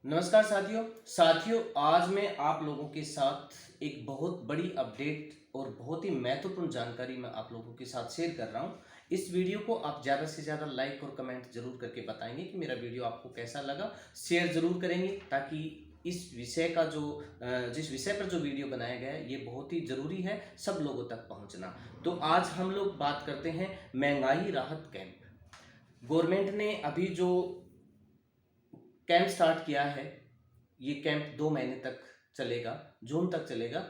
नमस्कार साथियों आज मैं आप लोगों के साथ एक बहुत बड़ी अपडेट और बहुत ही महत्वपूर्ण जानकारी मैं आप लोगों के साथ शेयर कर रहा हूं। इस वीडियो को आप ज़्यादा से ज़्यादा लाइक और कमेंट जरूर करके बताएंगे कि मेरा वीडियो आपको कैसा लगा। शेयर जरूर करेंगे ताकि इस विषय का जिस विषय पर जो वीडियो बनाया गया है ये बहुत ही ज़रूरी है सब लोगों तक पहुंचना। तो आज हम लोग बात करते हैं महंगाई राहत कैंप। गवर्नमेंट ने अभी जो कैंप स्टार्ट किया है, ये कैंप 2 महीने तक चलेगा, जून तक चलेगा।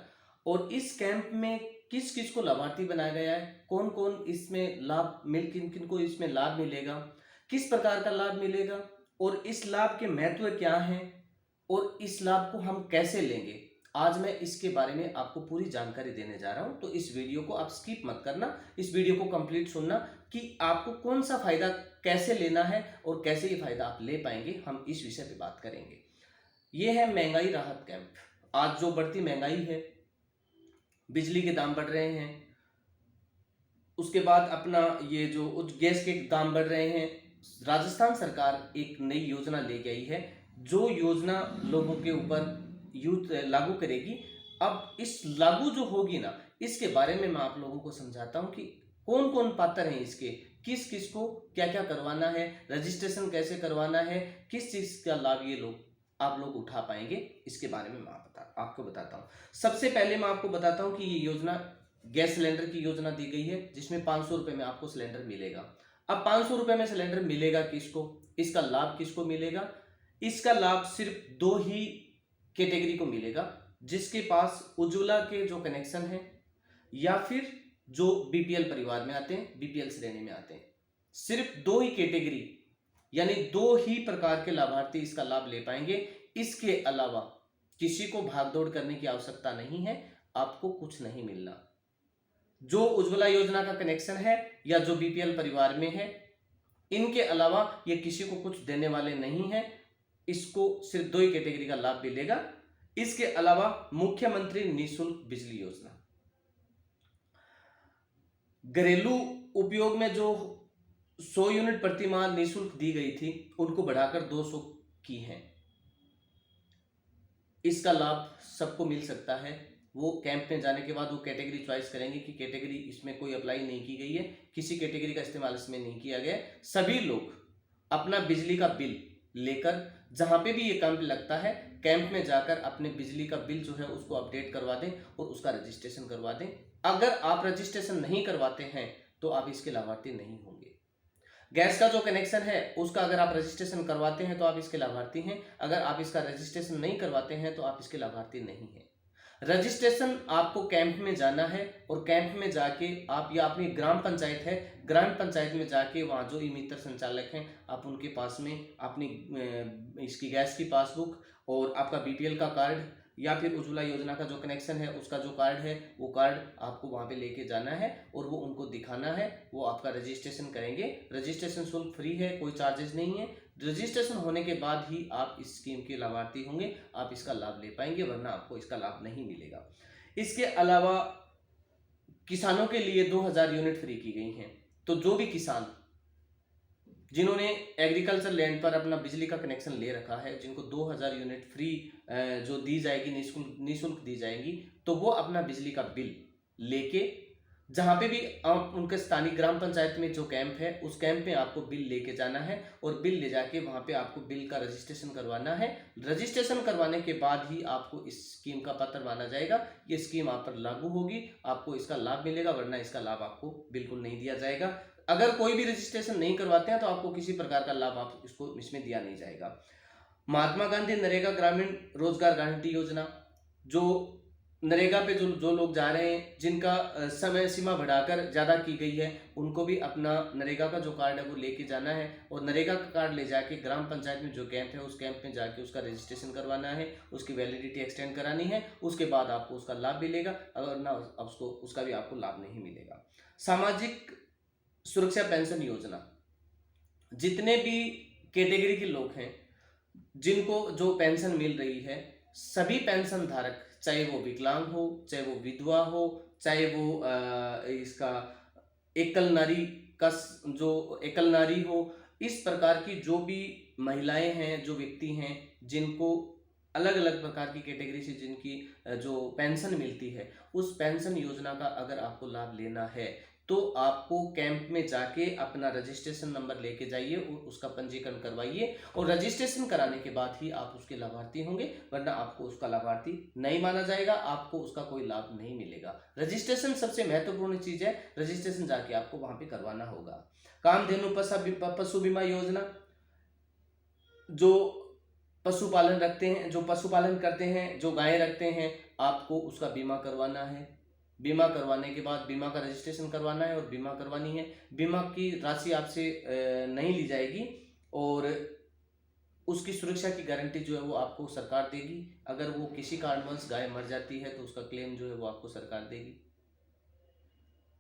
और इस कैंप में किस किस को लाभार्थी बनाया गया है, कौन कौन इसमें किन किन को इसमें लाभ मिलेगा, किस प्रकार का लाभ मिलेगा और इस लाभ के महत्व क्या हैं और इस लाभ को हम कैसे लेंगे, आज मैं इसके बारे में आपको पूरी जानकारी देने जा रहा हूं। तो इस वीडियो को आप स्किप मत करना, इस वीडियो को कंप्लीट सुनना कि आपको कौन सा फायदा कैसे लेना है और कैसे ये फायदा आप ले पाएंगे, हम इस विषय पे बात करेंगे। ये है महंगाई राहत कैंप। आज जो बढ़ती महंगाई है, बिजली के दाम बढ़ रहे हैं, उसके बाद अपना ये जो गैस के दाम बढ़ रहे हैं, राजस्थान सरकार एक नई योजना लेके आई है जो योजना लोगों के ऊपर यूथ लागू करेगी। अब इस लागू जो होगी ना, इसके बारे में मैं आप लोगों को समझाता हूं कि कौन कौन पात्र हैं इसके, किस किस को क्या क्या करवाना है, रजिस्ट्रेशन कैसे करवाना है, किस चीज का लाभ ये लोग आप लोग उठा पाएंगे, इसके बारे में मैं आपको बताता हूँ। सबसे पहले मैं आपको बताता हूँ कि ये योजना गैस सिलेंडर की योजना दी गई है जिसमें 500 रुपए में आपको सिलेंडर मिलेगा। अब 500 रुपए में सिलेंडर मिलेगा किसको, इसका लाभ किसको मिलेगा? इसका लाभ सिर्फ दो ही कैटेगरी को मिलेगा, जिसके पास उज्ज्वला के जो कनेक्शन है या फिर जो बीपीएल परिवार में आते हैं, बीपीएल श्रेणी में आते हैं। सिर्फ दो ही कैटेगरी यानी दो ही प्रकार के लाभार्थी इसका लाभ ले पाएंगे। इसके अलावा किसी को भागदौड़ करने की आवश्यकता नहीं है, आपको कुछ नहीं मिलना। जो उज्ज्वला योजना का कनेक्शन है या जो बीपीएल परिवार में है, इनके अलावा ये किसी को कुछ देने वाले नहीं है। इसको सिर्फ दो ही कैटेगरी का लाभ मिलेगा। इसके अलावा मुख्यमंत्री निःशुल्क बिजली योजना, घरेलू उपयोग में जो 100 यूनिट प्रति माह निःशुल्क दी गई थी, उनको बढ़ाकर 200 की है। इसका लाभ सबको मिल सकता है। वो कैंप में जाने के बाद वो कैटेगरी चॉइस करेंगे कि कैटेगरी इसमें कोई अप्लाई नहीं की गई है, किसी कैटेगरी का इस्तेमाल इसमें नहीं किया गया। सभी लोग अपना बिजली का बिल लेकर जहां पे भी ये कैंप लगता है, कैंप में जाकर अपने बिजली का बिल जो है उसको अपडेट करवा दें और उसका रजिस्ट्रेशन करवा दें। अगर आप रजिस्ट्रेशन नहीं करवाते हैं तो आप इसके लाभार्थी नहीं होंगे। गैस का जो कनेक्शन है उसका अगर आप रजिस्ट्रेशन करवाते हैं तो आप इसके लाभार्थी हैं, अगर आप इसका रजिस्ट्रेशन नहीं करवाते हैं तो आप इसके लाभार्थी नहीं हैं। रजिस्ट्रेशन आपको कैंप में जाना है और कैंप में जाके आप, या अपनी ग्राम पंचायत है, ग्राम पंचायत में जाके वहाँ जो ई मित्र संचालक हैं आप उनके पास में अपनी इसकी गैस की पासबुक और आपका बीपीएल का कार्ड या फिर उज्ज्वला योजना का जो कनेक्शन है उसका जो कार्ड है वो कार्ड आपको वहाँ पे लेके जाना है और वो उनको दिखाना है। वो आपका रजिस्ट्रेशन करेंगे। रजिस्ट्रेशन शुल्क फ्री है, कोई चार्जेस नहीं है। रजिस्ट्रेशन होने के बाद ही आप इस स्कीम के लाभार्थी होंगे, आप इसका लाभ ले पाएंगे, वरना आपको इसका लाभ नहीं मिलेगा। इसके अलावा किसानों के लिए 2000 यूनिट फ्री की गई हैं। तो जो भी किसान जिन्होंने एग्रीकल्चर लैंड पर अपना बिजली का कनेक्शन ले रखा है, जिनको 2000 यूनिट फ्री जो दी जाएगी, निःशुल्क दी जाएगी, तो वो अपना बिजली का बिल लेके जहां पे भी उनके स्थानीय ग्राम पंचायत में जो कैंप है उस कैंप में आपको बिल लेके जाना है और बिल ले जाके वहां पे आपको बिल का रजिस्ट्रेशन करवाना है। रजिस्ट्रेशन करवाने के बाद ही आपको इस स्कीम का पत्र माना जाएगा, ये स्कीम आप पर लागू होगी, आपको इसका लाभ मिलेगा, वरना इसका लाभ आपको बिल्कुल नहीं दिया जाएगा। अगर कोई भी रजिस्ट्रेशन नहीं करवाते हैं तो आपको किसी प्रकार का लाभ आप इसको इसमें दिया नहीं जाएगा। महात्मा गांधी नरेगा ग्रामीण रोजगार गारंटी योजना, जो नरेगा पे जो जो लोग जा रहे हैं, जिनका समय सीमा बढ़ाकर ज़्यादा की गई है, उनको भी अपना नरेगा का जो कार्ड है वो लेके जाना है और नरेगा का कार्ड ले जाके ग्राम पंचायत में जो कैंप है उस कैंप में जाके उसका रजिस्ट्रेशन करवाना है, उसकी वैलिडिटी एक्सटेंड करानी है। उसके बाद आपको उसका लाभ मिलेगा, अगर ना उसको उसका भी आपको लाभ नहीं मिलेगा। सामाजिक सुरक्षा पेंशन योजना, जितने भी कैटेगरी के लोग हैं जिनको जो पेंशन मिल रही है, सभी पेंशन धारक, चाहे वो विकलांग हो, चाहे वो विधवा हो, चाहे वो इसका एकल नारी का जो एकल नारी हो, इस प्रकार की जो भी महिलाएं हैं, जो व्यक्ति हैं जिनको अलग अलग प्रकार की कैटेगरी से जिनकी जो पेंशन मिलती है, उस पेंशन योजना का अगर आपको लाभ लेना है तो आपको कैंप में जाके अपना रजिस्ट्रेशन नंबर लेके जाइए और उसका पंजीकरण करवाइए, और रजिस्ट्रेशन कराने के बाद ही आप उसके लाभार्थी होंगे, वरना आपको उसका लाभार्थी नहीं माना जाएगा, आपको उसका कोई लाभ नहीं मिलेगा। रजिस्ट्रेशन सबसे महत्वपूर्ण चीज है, रजिस्ट्रेशन जाके आपको वहां पे करवाना होगा। कामधेनु पशु बीमा योजना, जो पशुपालन रखते हैं, जो पशुपालन करते हैं, जो गायें रखते हैं, आपको उसका बीमा करवाना है। बीमा करवाने के बाद बीमा का रजिस्ट्रेशन करवाना है और बीमा करवानी है। बीमा की राशि आपसे नहीं ली जाएगी और उसकी सुरक्षा की गारंटी जो है वो आपको सरकार देगी। अगर वो किसी कारणवश गाय मर जाती है तो उसका क्लेम जो है वो आपको सरकार देगी।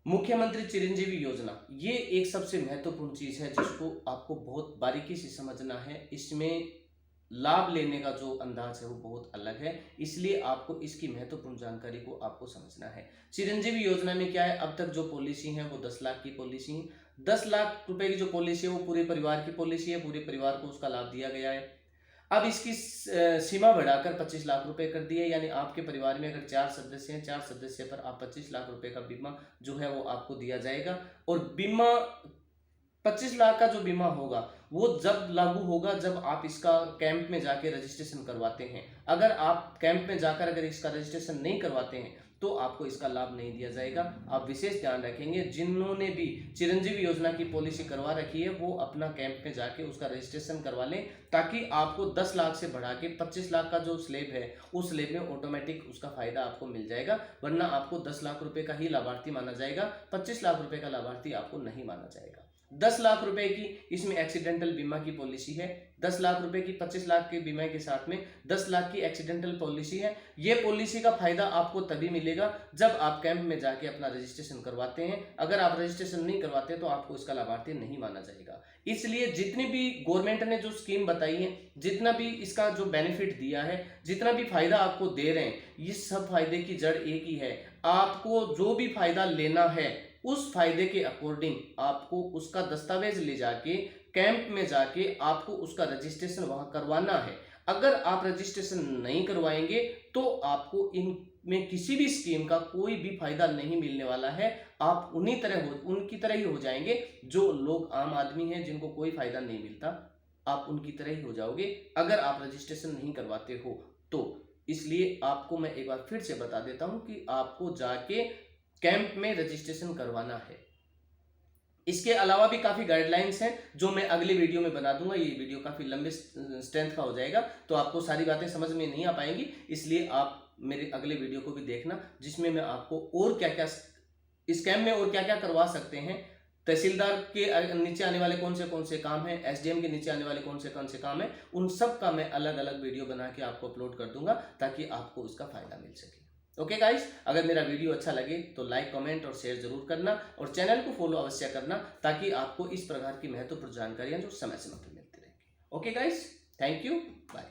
मुख्यमंत्री चिरंजीवी योजना, ये एक सबसे महत्वपूर्ण चीज है जिसको आपको बहुत बारीकी से समझना है। इसमें लाभ लेने का जो अंदाज है वो बहुत अलग है, इसलिए आपको इसकी महत्वपूर्ण जानकारी को आपको समझना है। चिरंजीवी योजना में क्या है, अब तक जो पॉलिसी है वो 10 लाख की पॉलिसी है। 10 लाख रुपए की जो पॉलिसी है वो पूरे परिवार की पॉलिसी है, पूरे परिवार को उसका लाभ दिया गया है। अब इसकी सीमा बढ़ाकर 25 लाख रुपए कर दी है, यानी आपके परिवार में अगर 4 सदस्य हैं, 4 सदस्य पर आप 25 लाख रुपए का बीमा जो है वो आपको दिया जाएगा। और बीमा 25 लाख का जो बीमा होगा वो जब लागू होगा जब आप इसका कैंप में जाके रजिस्ट्रेशन करवाते हैं। अगर आप कैंप में जाकर अगर इसका रजिस्ट्रेशन नहीं करवाते हैं तो आपको इसका लाभ नहीं दिया जाएगा। आप विशेष ध्यान रखेंगे, जिन्होंने भी चिरंजीवी योजना की पॉलिसी करवा रखी है वो अपना कैंप में जाके उसका रजिस्ट्रेशन करवा लें, ताकि आपको 10 लाख से बढ़ा के 25 लाख का जो स्लैब है उस स्लैब में ऑटोमेटिक उसका फायदा आपको मिल जाएगा, वरना आपको 10 लाख रुपए का ही लाभार्थी माना जाएगा, 25 लाख रुपए का लाभार्थी आपको नहीं माना जाएगा। 10 लाख रुपए की इसमें एक्सीडेंटल बीमा की पॉलिसी है, 10 लाख रुपए की 25 लाख के बीमा के साथ में 10 लाख की एक्सीडेंटल पॉलिसी है। ये पॉलिसी का फायदा आपको तभी मिलेगा जब आप कैंप में जाके अपना रजिस्ट्रेशन करवाते हैं। अगर आप रजिस्ट्रेशन नहीं करवाते तो आपको इसका लाभार्थी नहीं माना जाएगा। इसलिए जितनी भी गवर्नमेंट ने जो स्कीम बताई है, जितना भी इसका जो बेनिफिट दिया है, जितना भी फायदा आपको दे रहे हैं, ये सब फायदे की जड़ एक ही है। आपको जो भी फायदा लेना है उस फायदे के अकॉर्डिंग आपको उसका दस्तावेज ले जाके कैंप में जाके आपको उसका रजिस्ट्रेशन वहां करवाना है। अगर आप रजिस्ट्रेशन नहीं करवाएंगे तो आपको इनमें किसी भी स्कीम का कोई भी फायदा नहीं मिलने वाला है। आप उनकी तरह ही हो जाएंगे। जो लोग आम आदमी हैं जिनको कोई फायदा नहीं मिलता, आप उनकी तरह ही हो जाओगे अगर आप रजिस्ट्रेशन नहीं करवाते हो तो। इसलिए आपको मैं एक बार फिर से बता देता हूं कि आपको जाके कैंप में रजिस्ट्रेशन करवाना है। इसके अलावा भी काफी गाइडलाइंस हैं जो मैं अगले वीडियो में बना दूंगा। ये वीडियो काफी लंबे स्ट्रेंथ का हो जाएगा तो आपको सारी बातें समझ में नहीं आ पाएंगी, इसलिए आप मेरे अगले वीडियो को भी देखना, जिसमें मैं आपको और क्या क्या इस कैंप में और क्या क्या करवा सकते हैं, तहसीलदार के नीचे आने वाले कौन से काम हैं, एसडीएम के नीचे आने वाले कौन से काम हैं, उन सब का मैं अलग अलग वीडियो बना के आपको अपलोड कर दूंगा ताकि आपको उसका फायदा मिल सके। ओके गाइस, अगर मेरा वीडियो अच्छा लगे तो लाइक, कमेंट और शेयर जरूर करना और चैनल को फॉलो अवश्य करना, ताकि आपको इस प्रकार की महत्वपूर्ण जानकारियां जो समय समय पर मिलती रहेंगी। Okay guys, thank you, bye.